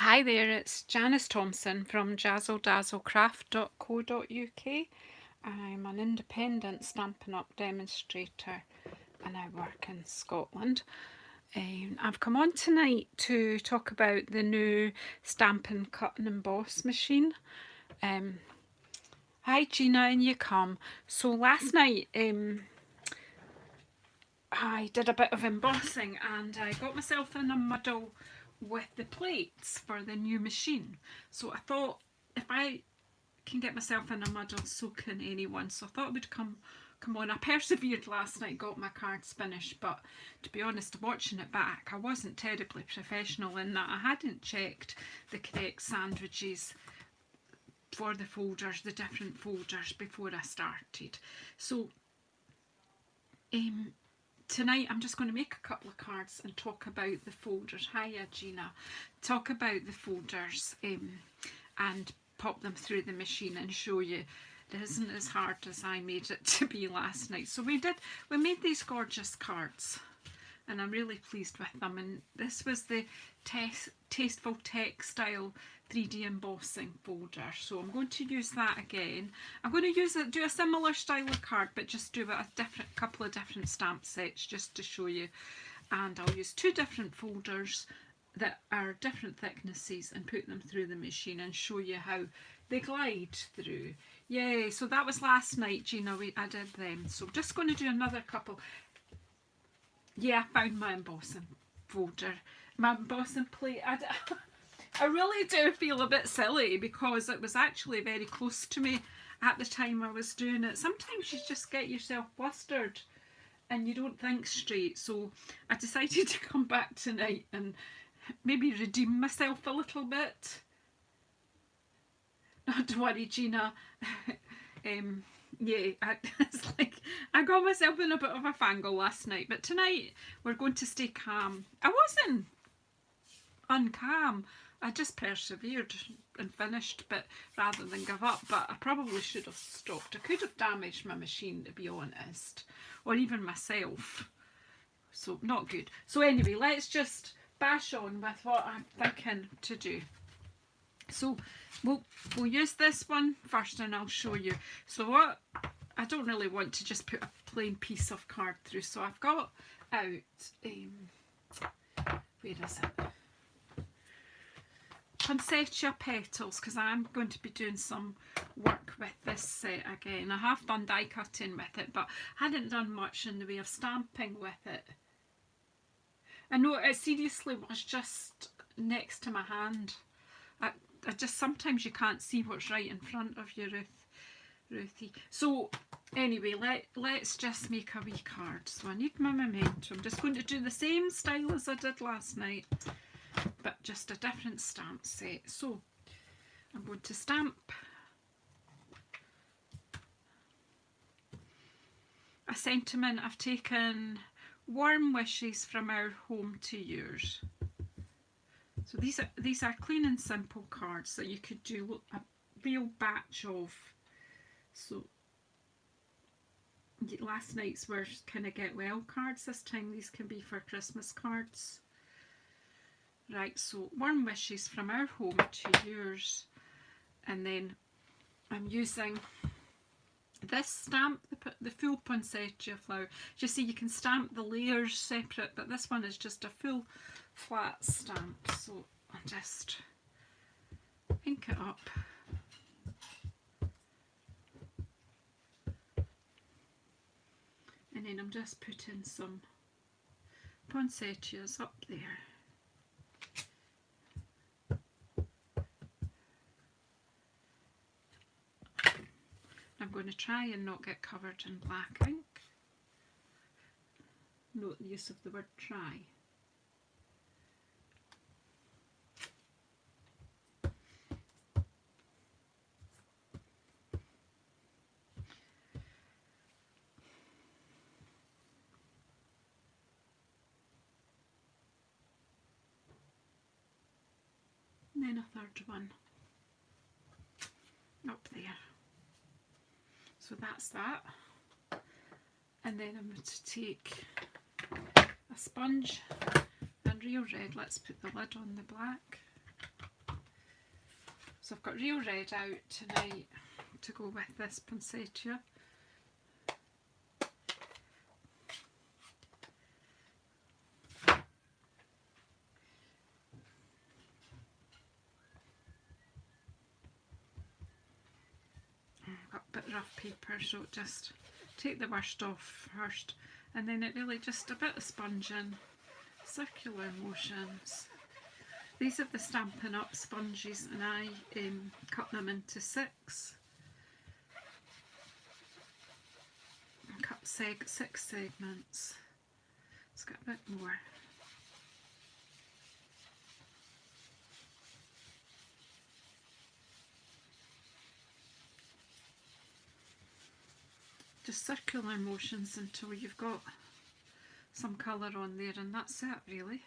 Hi there, it's Janice Thompson from jazzledazzlecraft.co.uk. I'm an independent Stampin' Up demonstrator and I work in Scotland. I've come on tonight to talk about the new Stampin' Cut and Emboss machine. Hi Gina, in you come. So last night I did a bit of embossing and I got myself in a muddle with the plates for the new machine. So I thought if I can get myself in a muddle, so can anyone. So I thought I would come on. I persevered last night, got my cards finished, but to be honest, watching it back, I wasn't terribly professional in that I hadn't checked the correct sandwiches for the folders, the different folders, before I started. So tonight I'm just going to make a couple of cards and talk about the folders. Hiya Gina. Talk about the folders and pop them through the machine and show you it isn't as hard as I made it to be last night. So we made these gorgeous cards and I'm really pleased with them, and this was the Tasteful Textile 3D embossing folder, so I'm going to use that again. I'm going to do a similar style of card, but just do a couple of different stamp sets just to show you, and I'll use two different folders that are different thicknesses and put them through the machine and show you how they glide through. Yay, so that was last night, Gina, I did them. So I'm just going to do another couple. Yeah, I found my embossing folder, my embossing plate. I really do feel a bit silly because it was actually very close to me at the time I was doing it. Sometimes you just get yourself flustered and you don't think straight. So I decided to come back tonight and maybe redeem myself a little bit. Not to worry, Gina. Yeah, it's like I got myself in a bit of a fangle last night, but tonight we're going to stay calm. I wasn't uncalm. I just persevered and finished, but rather than give up. But I probably should have stopped. I could have damaged my machine, to be honest, or even myself. So not good. So anyway, let's just bash on with what I'm thinking to do. So we'll use this one first and I'll show you. So what I don't really want to just put a plain piece of card through, so I've got out where is it? Poinsettia petals, because I'm going to be doing some work with this set again. I have done die cutting with it, but hadn't done much in the way of stamping with it. I know it seriously was just next to my hand. I just sometimes you can't see what's right in front of you, Ruthie. So anyway, let's just make a wee card. So I need my memento. I'm just going to do the same style as I did last night, but just a different stamp set. So I'm going to stamp a sentiment. I've taken warm wishes from our home to yours. So these are clean and simple cards that you could do a real batch of. So last night's were kind of get well cards. This time these can be for Christmas cards. Right, so warm wishes from our home to yours, and then I'm using this stamp, the full poinsettia flower. You see, you can stamp the layers separate, but this one is just a full flat stamp. So I'll just ink it up. And then I'm just putting some poinsettias up there. I'm going to try and not get covered in black ink. Note the use of the word try. And then a third one up there. So that's that. And then I'm going to take a sponge and real red. Let's put the lid on the black. So I've got real red out tonight to go with this poinsettia. I've got a bit rough paper, so just take the worst off first, and then it really just a bit of sponging, circular motions. These are the Stampin' Up sponges, and I cut them into 6. Cut 6 segments. Let's get a bit more. Just circular motions until you've got some colour on there, and that's it really.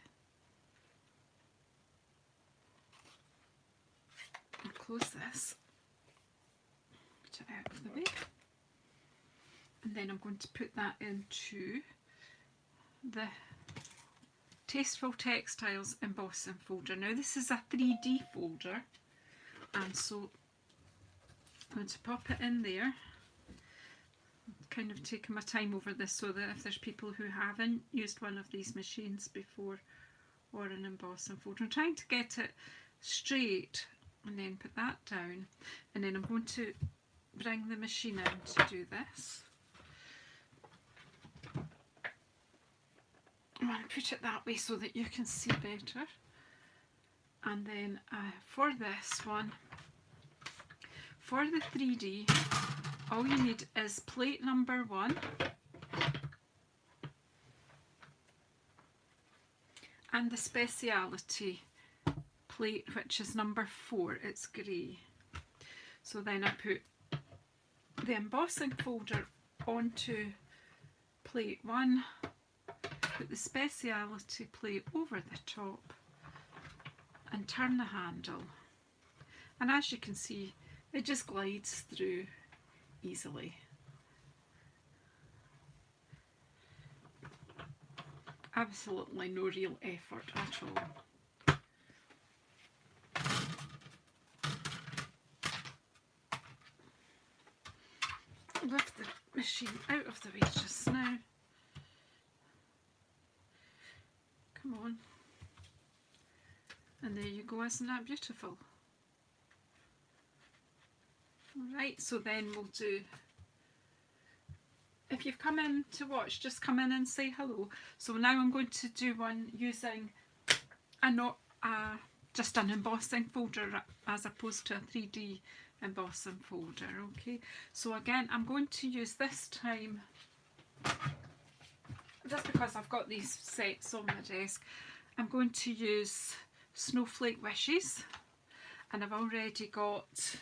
I'll close this, put it out of the way, and then I'm going to put that into the Tasteful Textiles embossing folder. Now this is a 3D folder, and so I'm going to pop it in there. Kind of taking my time over this so that if there's people who haven't used one of these machines before, or an embossing folder, I'm trying to get it straight, and then put that down, and then I'm going to bring the machine in to do this. I'm going to put it that way so that you can see better, and then for this one, for the 3D, all you need is plate number 1 and the speciality plate, which is number 4, it's grey. So then I put the embossing folder onto plate 1, put the speciality plate over the top and turn the handle, and as you can see it just glides through easily. Absolutely no real effort at all. Lift the machine out of the way just now. Come on. And there you go, isn't that beautiful? Right, so then we'll do, if you've come in to watch, just come in and say hello. So now I'm going to do one using just an embossing folder as opposed to a 3D embossing folder. Okay, so again I'm going to use this time, just because I've got these sets on my desk, I'm going to use Snowflake Wishes, and I've already got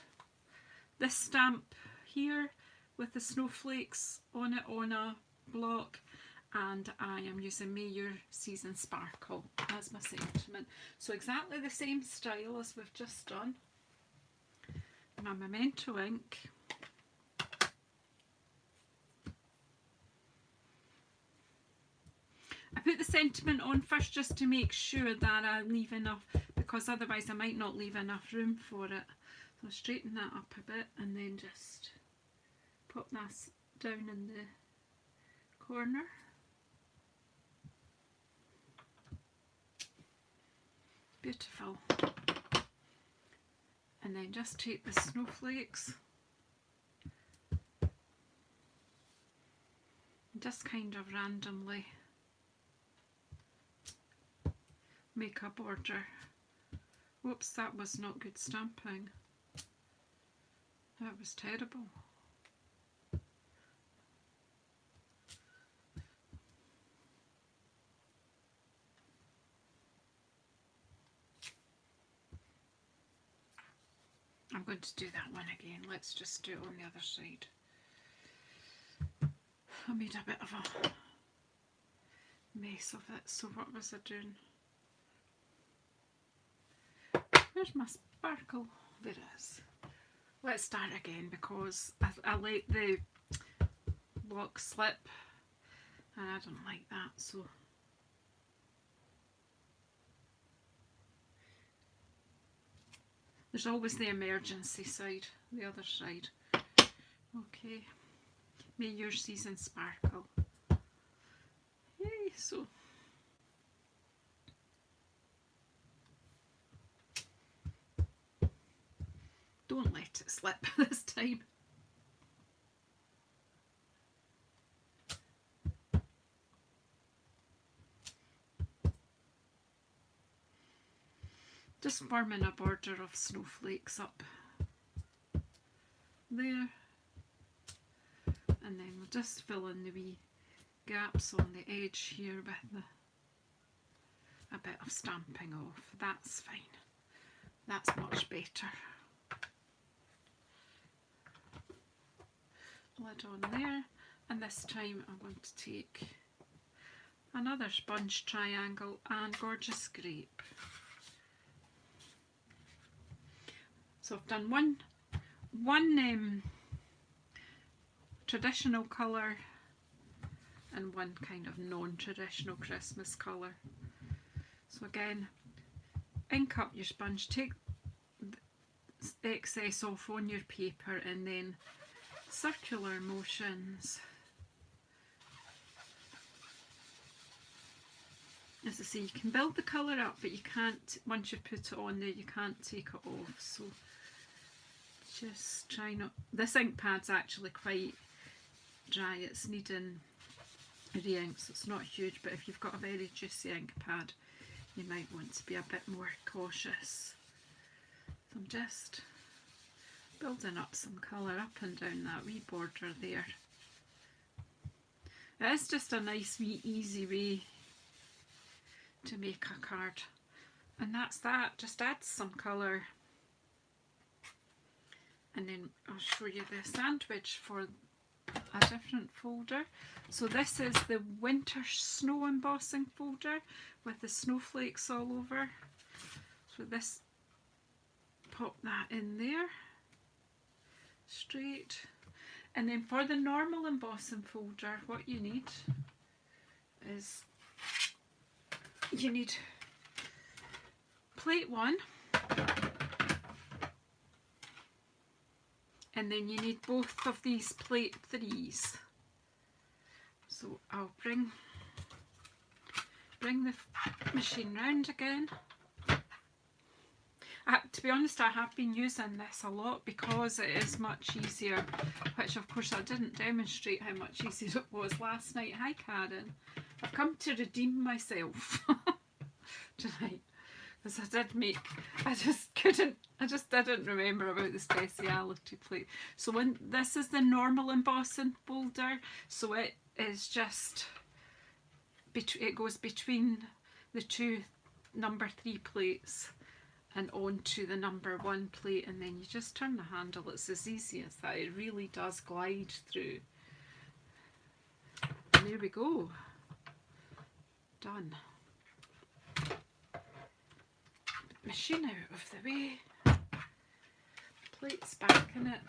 this stamp here with the snowflakes on it on a block, and I am using May Your Season Sparkle as my sentiment. So exactly the same style as we've just done. My Memento ink. I put the sentiment on first just to make sure that I leave enough, because otherwise I might not leave enough room for it. So I'll straighten that up a bit and then just put that down in the corner. Beautiful. And then just take the snowflakes, just kind of randomly make a border. Whoops, that was not good stamping. That was terrible. I'm going to do that one again. Let's just do it on the other side. I made a bit of a mess of it, so what was I doing? Where's my sparkle? There it is. Let's start again, because I let the block slip and I don't like that, so There's always the emergency side, the other side. Okay, may your season sparkle. Yay, so don't let it slip this time. Just forming a border of snowflakes up there, and then we'll just fill in the wee gaps on the edge here with a bit of stamping off. That's fine, that's much better. Lid on there, and this time I'm going to take another sponge triangle and gorgeous grape. So I've done one traditional colour and one kind of non-traditional Christmas colour. So again, ink up your sponge, take the excess off on your paper, and then circular motions. As I say, you can build the colour up, but you can't, once you put it on there, you can't take it off. So just try not, this ink pad's actually quite dry, it's needing re-ink, so it's not huge, but if you've got a very juicy ink pad, you might want to be a bit more cautious. So I'm just building up some colour up and down that wee border there. It's just a nice wee easy way to make a card, and that's that. Just add some colour, and then I'll show you the sandwich for a different folder. So this is the winter snow embossing folder with the snowflakes all over. So this, pop that in there straight, and then for the normal embossing folder, what you need is you need plate 1, and then you need both of these plate 3s. So I'll bring the machine round again. To be honest, I have been using this a lot because it is much easier, which of course I didn't demonstrate how much easier it was last night. Hi Karen, I've come to redeem myself tonight, because I just didn't remember about the speciality plate. So when this is the normal embossing folder, so it is just, it goes between the two number 3 plates and onto the number 1 plate, and then you just turn the handle. It's as easy as that. It really does glide through. And there we go. Done. Machine out of the way. Plates back in it.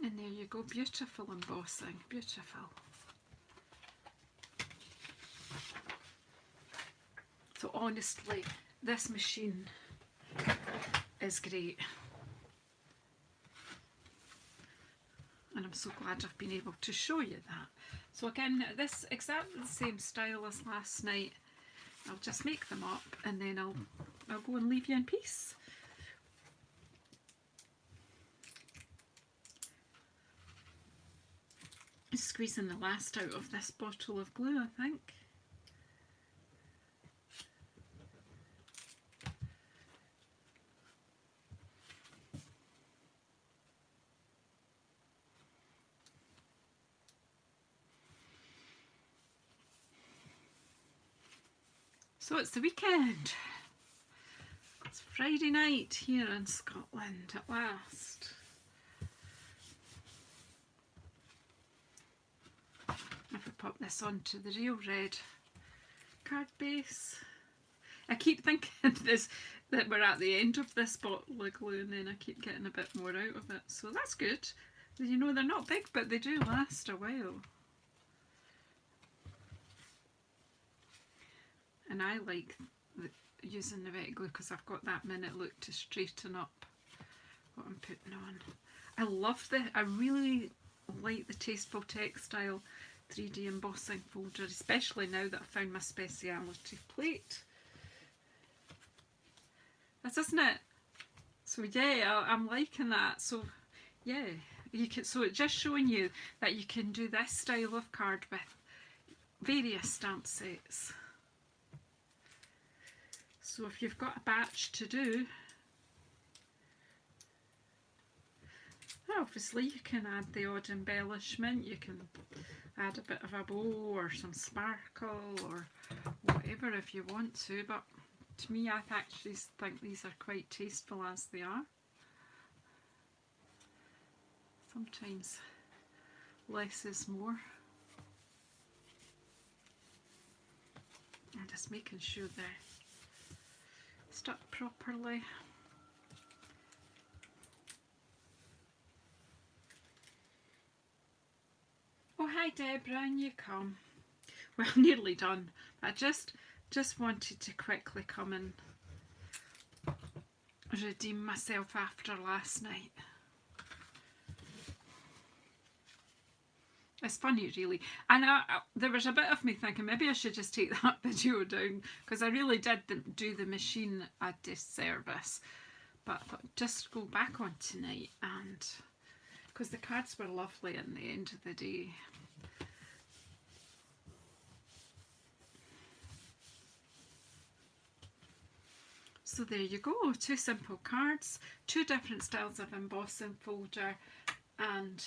And there you go, beautiful embossing, beautiful. So honestly, this machine is great. And I'm so glad I've been able to show you that. So again, this exactly the same style as last night. I'll just make them up, and then I'll go and leave you in peace. Squeezing the last out of this bottle of glue, I think. So it's the weekend. It's Friday night here in Scotland at last. If we pop this onto the real red card base, I keep thinking that we're at the end of this bottle of glue, and then I keep getting a bit more out of it, so that's good. You know, they're not big, but they do last a while. And I like using the wet glue because I've got that minute look to straighten up what I'm putting on. I really like the Tasteful Textile 3D embossing folder, especially now that I found my speciality plate. That's, isn't it? So yeah, I'm liking that. So yeah, you can. So it's just showing you that you can do this style of card with various stamp sets. So if you've got a batch to do, obviously you can add the odd embellishment. You can add a bit of a bow or some sparkle or whatever if you want to, but to me, I actually think these are quite tasteful as they are. Sometimes less is more. I'm just making sure they're stuck properly. Oh, hi Deborah, and you come. Well, nearly done. I just wanted to quickly come and redeem myself after last night. It's funny, really. And there was a bit of me thinking maybe I should just take that video down because I really did do the machine a disservice. But I thought just go back on tonight, and because the cards were lovely at the end of the day. So there you go, 2 simple cards, 2 different styles of embossing folder, and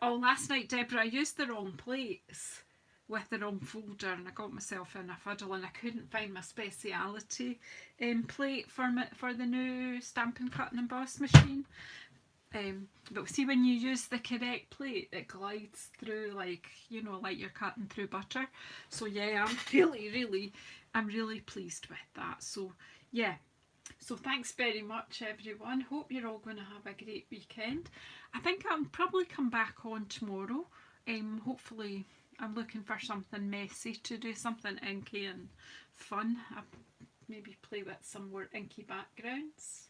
oh, last night, Deborah, I used the wrong plates with the wrong folder and I got myself in a fuddle and I couldn't find my speciality plate for the new Stampin' Cut and Emboss machine. But see, when you use the correct plate, it glides through like, you know, like you're cutting through butter. So yeah, I'm really pleased with that. So yeah, so thanks very much everyone. Hope you're all going to have a great weekend. I think I'll probably come back on tomorrow. Hopefully I'm looking for something messy to do, something inky and fun. I'll maybe play with some more inky backgrounds.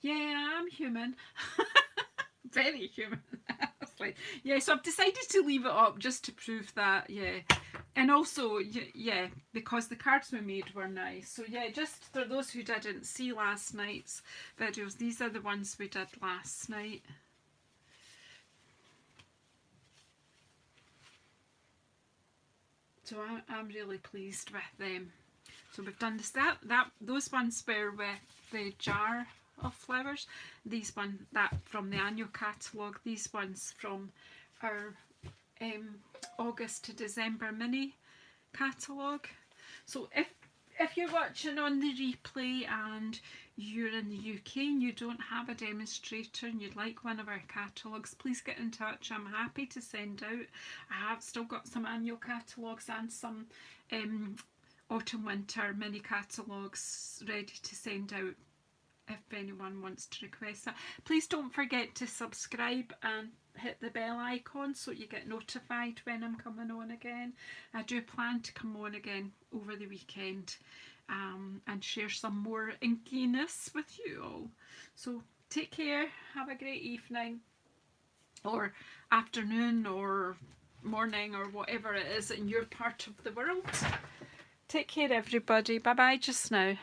Yeah, I'm human. Very human. Yeah, so I've decided to leave it up just to prove that, yeah. And also, yeah, because the cards we made were nice. So yeah, just for those who didn't see last night's videos, these are the ones we did last night. So I'm really pleased with them. So we've done this, those ones were with the jar of flowers. These that from the annual catalogue. These ones from our August to December mini catalogue. So if you're watching on the replay and you're in the UK and you don't have a demonstrator and you'd like one of our catalogues, please get in touch. I'm happy to send out. I have still got some annual catalogues and some autumn winter mini catalogues ready to send out if anyone wants to request that. Please don't forget to subscribe and hit the bell icon so you get notified when I'm coming on again. I do plan to come on again over the weekend and share some more inkiness with you all. So take care, have a great evening or afternoon or morning or whatever it is in your part of the world. Take care everybody, bye bye just now.